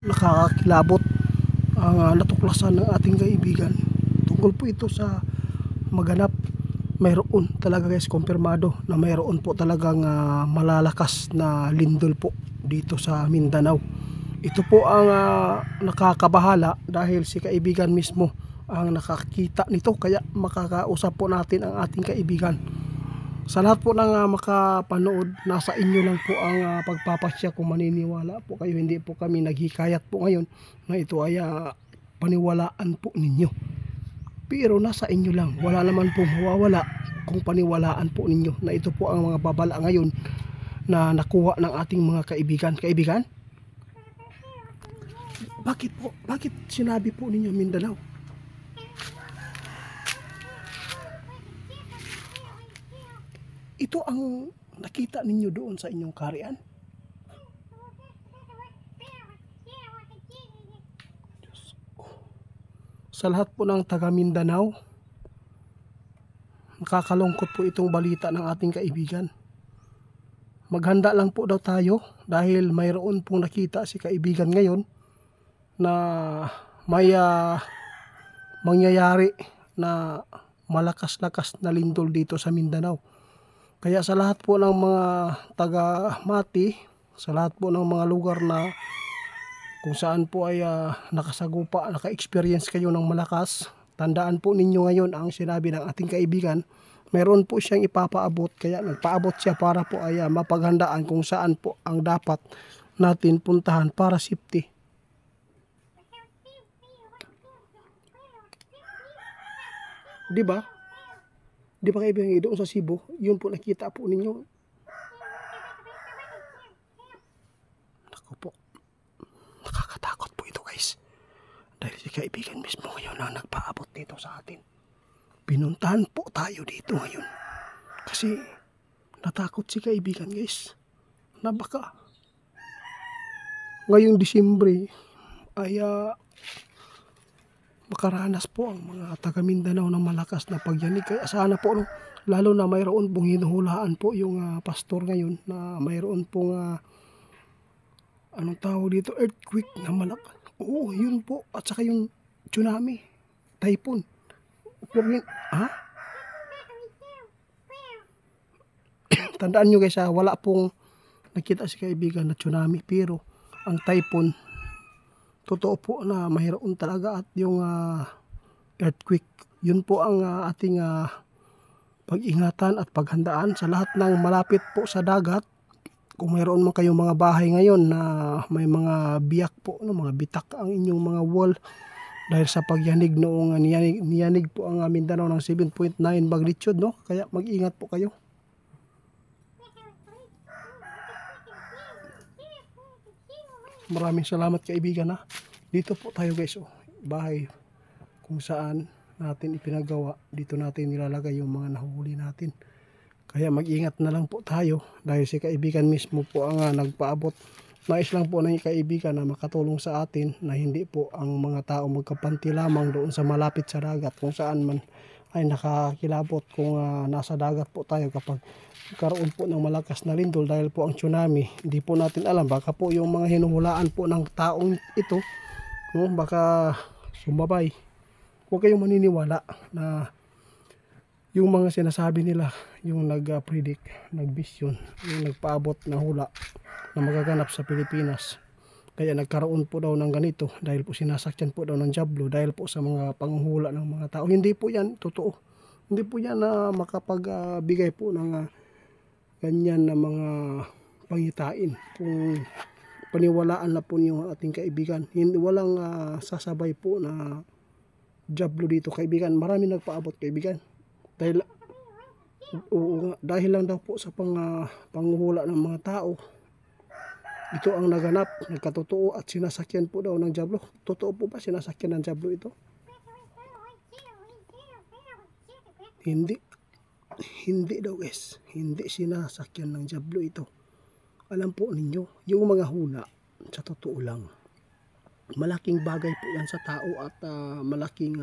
Nakakakilabot ang natuklasan ng ating kaibigan. Tungkol po ito sa maganap. Mayroon talaga guys, kumpirmado na mayroon po talagang malalakas na lindol po dito sa Mindanao. Ito po ang nakakabahala dahil si kaibigan mismo ang nakakita nito, kaya makakausap po natin ang ating kaibigan. Sa lahat po ng makapanood, nasa inyo lang po ang pagpapasya kung maniniwala po kayo. Hindi po kami naghikayat po ngayon na ito ay paniwalaan po ninyo. Pero nasa inyo lang, wala naman po mawawala kung paniwalaan po ninyo na ito po ang mga babala ngayon na nakuha ng ating mga kaibigan. Kaibigan? Bakit po? Bakit sinabi po ninyo Mindanao? Ito ang nakita ninyo doon sa inyong karian? Sa lahat po ng taga Mindanao, nakakalungkot po itong balita ng ating kaibigan. Maghanda lang po daw tayo dahil mayroon pong nakita si kaibigan ngayon na may mangyayari na malakas-lakas na lindol dito sa Mindanao. Kaya sa lahat po ng mga taga-Mati, sa lahat po ng mga lugar na kung saan po ay nakasagupa, naka-experience kayo ng malakas, tandaan po ninyo ngayon ang sinabi ng ating kaibigan. Mayroon po siyang ipapaabot, kaya nagpaabot siya para po ay mapaghandaan kung saan po ang dapat natin puntahan para safety. Diba? Di ba kaibigan, doon sa Cebu, yun po nakita po ninyo. Naku po, nakakatakot po ito guys. Dahil si kaibigan mismo ngayon ang nagpaabot dito sa atin. Pinuntahan po tayo dito ngayon. Kasi natakot si kaibigan guys, na baka ngayong Disyembre ay makaranas po ang mga taga Mindanao ng malakas na pagyanig. Kaya sana po, lalo na mayroon pong hinuhulaan po yung pastor ngayon na mayroon pong anong tawag dito, earthquake na malakas. Oo, yun po. At saka yung tsunami, typhoon. Pero yun, tandaan nyo guys, wala pong nakita si kaibigan na tsunami, pero ang typhoon, totoo po na mayroon talaga, at yung earthquake, yun po ang ating pag-ingatan at paghandaan sa lahat ng malapit po sa dagat. Kung mayroon man kayong mga bahay ngayon na may mga biyak po, mga bitak ang inyong mga wall dahil sa pagyanig noong niyanig po ang Mindanao ng 7.9 magnitude, no? Kaya mag-ingat po kayo. Maraming salamat kaibigan Dito po tayo guys, bahay kung saan natin ipinagawa. Dito natin nilalagay yung mga nahuli natin. Kaya mag-ingat na lang po tayo dahil si kaibigan mismo po ang nagpaabot. Nais lang po ng kaibigan na makatulong sa atin na hindi po ang mga tao magkapanti lamang doon sa malapit sa dagat, kung saan man ay nakakilabot kung nasa dagat po tayo kapag karoon po ng malakas na lindol dahil po ang tsunami. Hindi po natin alam, baka po yung mga hinuhulaan po ng taong ito, no, baka sumabay. Huwag kayong maniniwala na yung mga sinasabi nila, yung nag-predict, nag-vision, yung nagpaabot na hula na magaganap sa Pilipinas. Kaya nagkaroon po daw ng ganito dahil po sinasakyan po daw ng diablo dahil po sa mga panghula ng mga tao. Hindi po yan totoo. Hindi po yan na makapagbigay po ng ganyan na mga pangitain. Kung paniwalaan na po niyo ating kaibigan, hindi, walang sasabay po na diablo dito kaibigan. Marami nagpaabot kaibigan. Dahil lang daw po sa panghula ng mga tao, ito ang naganap, nagkatotoo, at sinasakyan po daw ng diablo. Totoo po ba sinasakyan ng diablo ito? Hindi daw guys, hindi sinasakyan ng diablo ito. Alam po ninyo, yung mga hula, sa totoo lang, malaking bagay po yan sa tao at malaking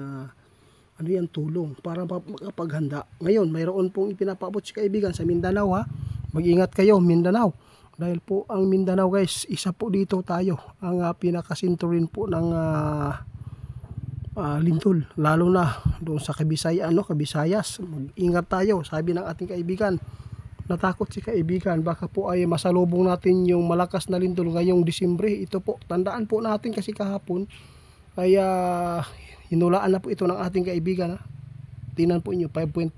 tulong para makapaghanda. Ngayon, mayroon pong ipinapaabot si kaibigan sa Mindanao Mag-ingat kayo Mindanao Dahil po ang Mindanao guys, isa po dito tayo, ang pinakasinturin po ng lindol, lalo na doon sa Kabisayas. Mag-ingat tayo, sabi ng ating kaibigan. Natakot si kaibigan, baka po ay masalubong natin yung malakas na lindol ngayong Disyembre. Ito po, tandaan po natin kasi kahapon ay hinulaan na po ito ng ating kaibigan. Tingnan po inyo, 5.5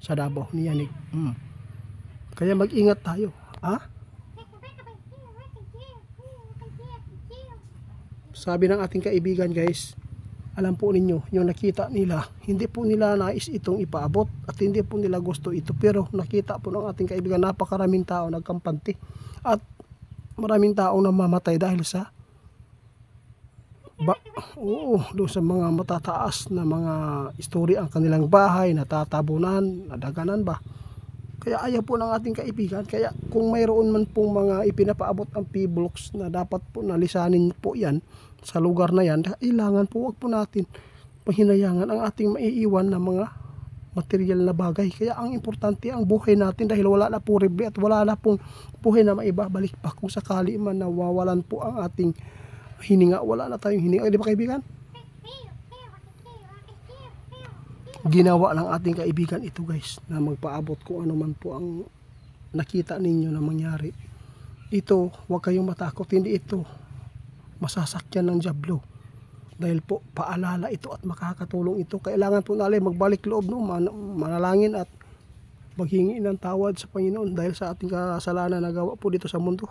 sa Davao ni Yanig. Kaya mag-ingat tayo. Sabi ng ating kaibigan guys, alam po ninyo, yung nakita nila, hindi po nila nais itong ipaabot at hindi po nila gusto ito, pero nakita po ng ating kaibigan, napakaraming tao nagkampante at maraming tao namamatay dahil sa doon sa mga matataas na mga istorya ang kanilang bahay, natatabunan, nadaganan ba. Kaya ayaw po ng ating kaibigan. Kaya kung mayroon man pong mga ipinapaabot ang P-blocks na dapat po nalisanin po yan sa lugar na yan, kailangan po wag po natin pahinayangan ang ating maiiwan na mga material na bagay. Kaya ang importante ang buhay natin, dahil wala na po libre at wala na pong buhay na maibabalik pa. Kung sakali man nawawalan po ang ating hininga, wala na tayong hininga. Di ba kaibigan? Ginawa ng ating kaibigan ito guys, na magpaabot kung ano man po ang nakita ninyo na mangyari. Ito, huwag kayong matakot, hindi ito masasakyan ng dyablo, dahil po paalala ito at makakatulong ito. Kailangan po natin magbalik loob, manalangin at maghingi ng tawad sa Panginoon dahil sa ating kasalanan na gawa po dito sa mundo.